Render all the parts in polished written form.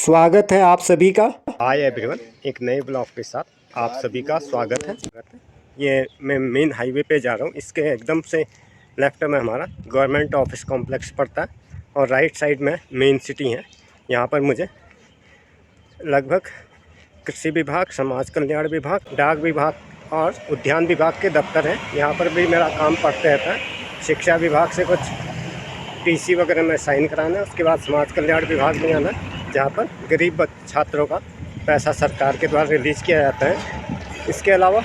स्वागत है आप सभी का। हाय एवरीवन, एक नए ब्लॉग के साथ आप सभी का स्वागत है। ये मैं मेन हाईवे पे जा रहा हूँ। इसके एकदम से लेफ्ट में हमारा गवर्नमेंट ऑफिस कॉम्प्लेक्स पड़ता है और राइट साइड में मेन सिटी है। यहाँ पर मुझे लगभग कृषि विभाग, समाज कल्याण विभाग, डाक विभाग और उद्यान विभाग के दफ्तर हैं। यहाँ पर भी मेरा काम पड़ते रहता है। शिक्षा विभाग से कुछ टीसी वगैरह में साइन कराना है। उसके बाद समाज कल्याण विभाग में आना, जहाँ पर गरीब छात्रों का पैसा सरकार के द्वारा रिलीज़ किया जाता है। इसके अलावा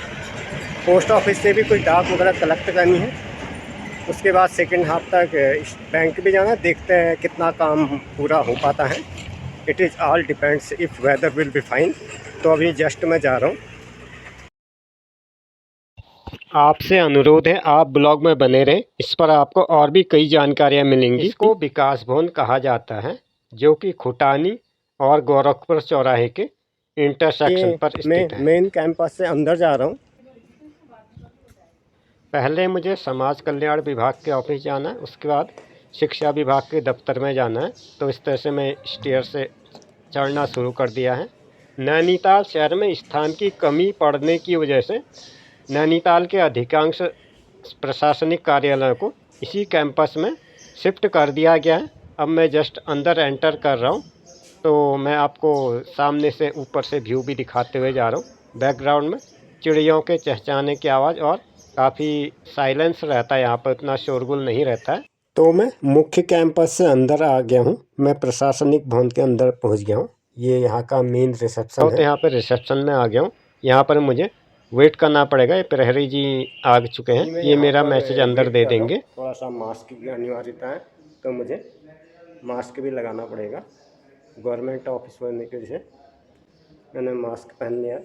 पोस्ट ऑफिस से भी कोई डाक वगैरह कलेक्ट करनी है। उसके बाद सेकंड हाफ तक बैंक भी जाना है। देखते हैं कितना काम पूरा हो पाता है। It is all depends if whether will be fine. तो अभी जस्ट मैं जा रहा हूँ। आपसे अनुरोध है आप ब्लॉग में बने रहें। इस पर आपको और भी कई जानकारियाँ मिलेंगी। इसको विकास भवन कहा जाता है, जो कि खुटानी और गोरखपुर चौराहे के इंटरसेक्शन पर स्थित है। मेन कैंपस से अंदर जा रहा हूँ। पहले मुझे समाज कल्याण विभाग के ऑफिस जाना है, उसके बाद शिक्षा विभाग के दफ्तर में जाना है। तो इस तरह से मैं स्टेयर से चढ़ना शुरू कर दिया है। नैनीताल शहर में स्थान की कमी पड़ने की वजह से नैनीताल के अधिकांश प्रशासनिक कार्यालयों को इसी कैंपस में शिफ्ट कर दिया गया है। अब मैं जस्ट अंदर एंटर कर रहा हूँ, तो मैं आपको सामने से ऊपर से व्यू भी दिखाते हुए जा रहा हूँ। बैकग्राउंड में चिड़ियों के चहचहाने की आवाज़ और काफ़ी साइलेंस रहता है, यहाँ पर इतना शोरगुल नहीं रहता है। तो मैं मुख्य कैंपस से अंदर आ गया हूँ। मैं प्रशासनिक भवन के अंदर पहुँच गया हूँ। ये यहाँ का मेन रिसेप्शन है। तो यहाँ पर रिसेप्शन में आ गया हूँ। यहाँ पर मुझे वेट करना पड़ेगा। ये प्रहरी जी आ चुके हैं, ये मेरा मैसेज अंदर दे देंगे। थोड़ा सा मास्क की अनिवार्यता है, तो मुझे मास्क भी लगाना पड़ेगा। गवर्नमेंट ऑफिस बनने की वजह से मैंने मास्क पहन लिया।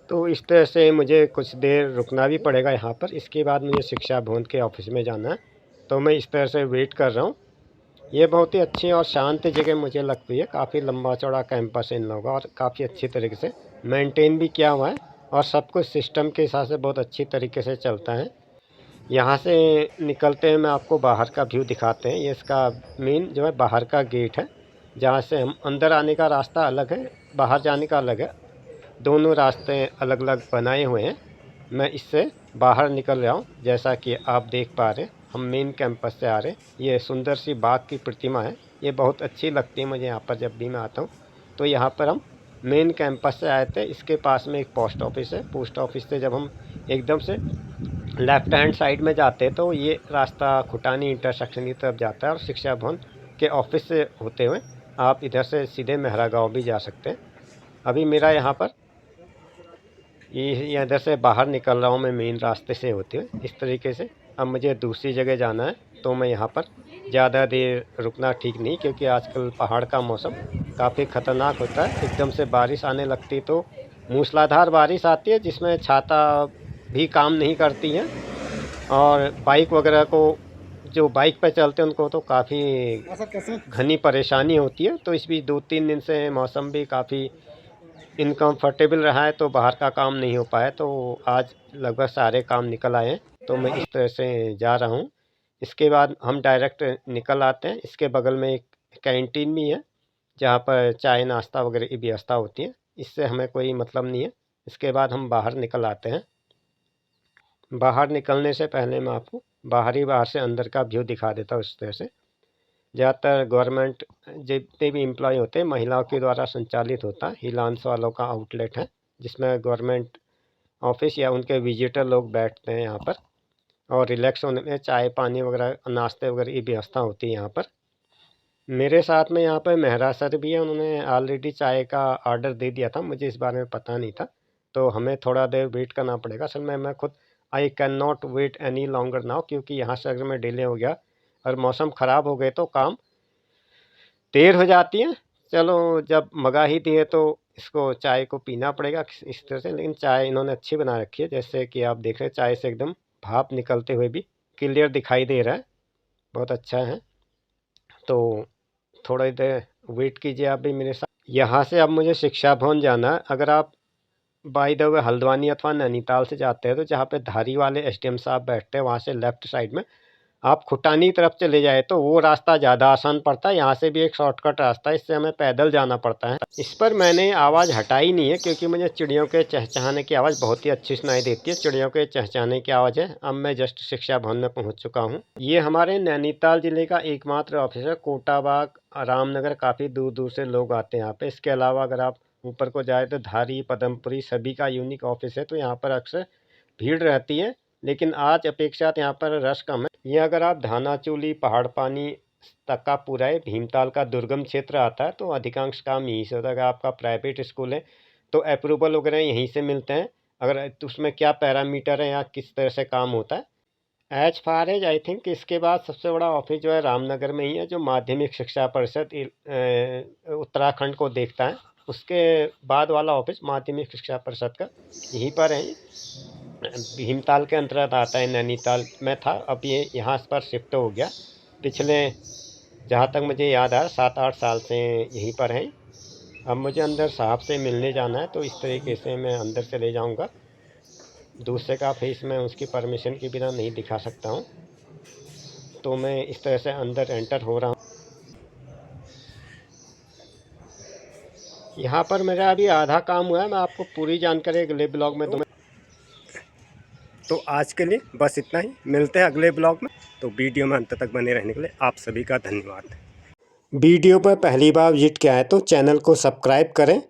तो इस तरह से मुझे कुछ देर रुकना भी पड़ेगा यहाँ पर। इसके बाद मुझे शिक्षा भवन के ऑफिस में जाना है। तो मैं इस तरह से वेट कर रहा हूँ। ये बहुत ही अच्छी और शांत जगह मुझे लगती है। काफ़ी लंबा चौड़ा कैंपस है इन लोगों का और काफ़ी अच्छी तरीके से मेंटेन भी किया हुआ है और सब कुछ सिस्टम के हिसाब से बहुत अच्छी तरीके से चलता है। यहाँ से निकलते हैं मैं आपको बाहर का व्यू दिखाते हैं। ये इसका मेन जो है बाहर का गेट है, जहाँ से हम अंदर आने का रास्ता अलग है, बाहर जाने का अलग है। दोनों रास्ते अलग अलग बनाए हुए हैं। मैं इससे बाहर निकल रहा हूँ। जैसा कि आप देख पा रहे हैं, हम मेन कैंपस से आ रहे हैं। ये सुंदर सी बाघ की प्रतिमा है, ये बहुत अच्छी लगती है मुझे यहाँ पर जब भी मैं आता हूँ। तो यहाँ पर हम मेन कैंपस से आए थे। इसके पास में एक पोस्ट ऑफिस है। पोस्ट ऑफिस से जब हम एकदम से लेफ्ट हैंड साइड में जाते हैं तो ये रास्ता खुटानी इंटरसेक्शन की तरफ जाता है और शिक्षा भवन के ऑफिस से होते हुए आप इधर से सीधे मेहरा गाँव भी जा सकते हैं। अभी मेरा यहाँ पर ये इधर से बाहर निकल रहा हूँ मैं मेन रास्ते से होते हुए इस तरीके से। अब मुझे दूसरी जगह जाना है, तो मैं यहाँ पर ज़्यादा देर रुकना ठीक नहीं, क्योंकि आजकल पहाड़ का मौसम काफ़ी ख़तरनाक होता है। एकदम से बारिश आने लगती तो मूसलाधार बारिश आती है, जिसमें छाता भी काम नहीं करती हैं और बाइक वगैरह को, जो बाइक पे चलते हैं उनको तो काफ़ी घनी परेशानी होती है। तो इस बीच 2-3 दिन से मौसम भी काफ़ी इनकम्फर्टेबल रहा है, तो बाहर का काम नहीं हो पाया। तो आज लगभग सारे काम निकल आए हैं, तो मैं इस तरह से जा रहा हूँ। इसके बाद हम डायरेक्ट निकल आते हैं। इसके बगल में एक कैंटीन भी है, जहाँ पर चाय नाश्ता वगैरह की व्यवस्था होती है। इससे हमें कोई मतलब नहीं है। इसके बाद हम बाहर निकल आते हैं। बाहर निकलने से पहले मैं आपको बाहर से अंदर का व्यू दिखा देता हूँ। इस तरह से ज़्यादातर गवर्नमेंट जितने भी एम्प्लॉय होते हैं महिलाओं के द्वारा संचालित होता है। हिलांस वालों का आउटलेट है, जिसमें गवर्नमेंट ऑफिस या उनके विजिटर लोग बैठते हैं यहाँ पर और रिलैक्स होने में चाय पानी वगैरह नाश्ते वगैरह की व्यवस्था होती है यहाँ पर। मेरे साथ में यहाँ पर मेहरा सर भी है। उन्होंने ऑलरेडी चाय का ऑर्डर दे दिया था, मुझे इस बारे में पता नहीं था, तो हमें थोड़ा देर वेट करना पड़ेगा। असल में मैं खुद I can not wait any longer now, क्योंकि यहाँ से अगर मैं डिले हो गया और मौसम ख़राब हो गए तो काम देर हो जाती है। चलो, जब मंगा ही दिए तो इसको चाय को पीना पड़ेगा इस तरह से। लेकिन चाय इन्होंने अच्छी बना रखी है, जैसे कि आप देख रहे हैं चाय से एकदम भाप निकलते हुए भी क्लियर दिखाई दे रहा है, बहुत अच्छा है। तो थोड़ी देर वेट कीजिए आप भी मेरे साथ। यहाँ से अब मुझे शिक्षा भवन जाना है। अगर आप बाय द वे हल्द्वानी अथवा नैनीताल से जाते हैं तो जहाँ पे धारी वाले एसडीएम साहब बैठते हैं, वहाँ से लेफ़्ट साइड में आप खुटानी तरफ चले जाए तो वो रास्ता ज़्यादा आसान पड़ता है। यहाँ से भी एक शॉर्टकट रास्ता है, इससे हमें पैदल जाना पड़ता है। इस पर मैंने आवाज़ हटाई नहीं है क्योंकि मुझे चिड़ियों के चहचहाने की आवाज़ बहुत ही अच्छी सुनाई देती है। चिड़ियों के चहचहाने की आवाज़ है। अब मैं जस्ट शिक्षा भवन में पहुँच चुका हूँ। ये हमारे नैनीताल ज़िले का एकमात्र ऑफिस है। कोटाबाग, रामनगर, काफ़ी दूर दूर से लोग आते हैं यहाँ पे। इसके अलावा अगर आप ऊपर को जाए तो धारी, पदमपुरी सभी का यूनिक ऑफिस है, तो यहाँ पर अक्सर भीड़ रहती है, लेकिन आज अपेक्षात यहाँ पर रश कम है। ये अगर आप धानाचूली, पहाड़ पानी तक का पूरा है, भीमताल का दुर्गम क्षेत्र आता है, तो अधिकांश काम यहीं से होता है। अगर आपका प्राइवेट स्कूल है तो अप्रूवल वगैरह यहीं से मिलते हैं। अगर तो उसमें क्या पैरामीटर है या किस तरह से काम होता है। As far as I think इसके बाद सबसे बड़ा ऑफिस जो है रामनगर में ही है, जो माध्यमिक शिक्षा परिषद उत्तराखंड को देखता है। उसके बाद वाला ऑफिस माध्यमिक शिक्षा परिषद का यहीं पर है। भीमताल के अंतर्गत आता है। नैनीताल में था, अब ये यहाँ पर शिफ्ट हो गया। पिछले जहाँ तक मुझे याद आ 7-8 साल से यहीं पर है। अब मुझे अंदर साहब से मिलने जाना है, तो इस तरीके से मैं अंदर चले जाऊँगा। दूसरे का फेस मैं उसकी परमिशन के बिना नहीं दिखा सकता हूँ, तो मैं इस तरह से अंदर एंटर हो रहा हूँ। यहाँ पर मेरा अभी आधा काम हुआ है, मैं आपको पूरी जानकारी अगले ब्लॉग में दूँगा। तो आज के लिए बस इतना ही, मिलते हैं अगले ब्लॉग में। तो वीडियो में अंत तक बने रहने के लिए आप सभी का धन्यवाद। वीडियो पर पहली बार विजिट किया है तो चैनल को सब्सक्राइब करें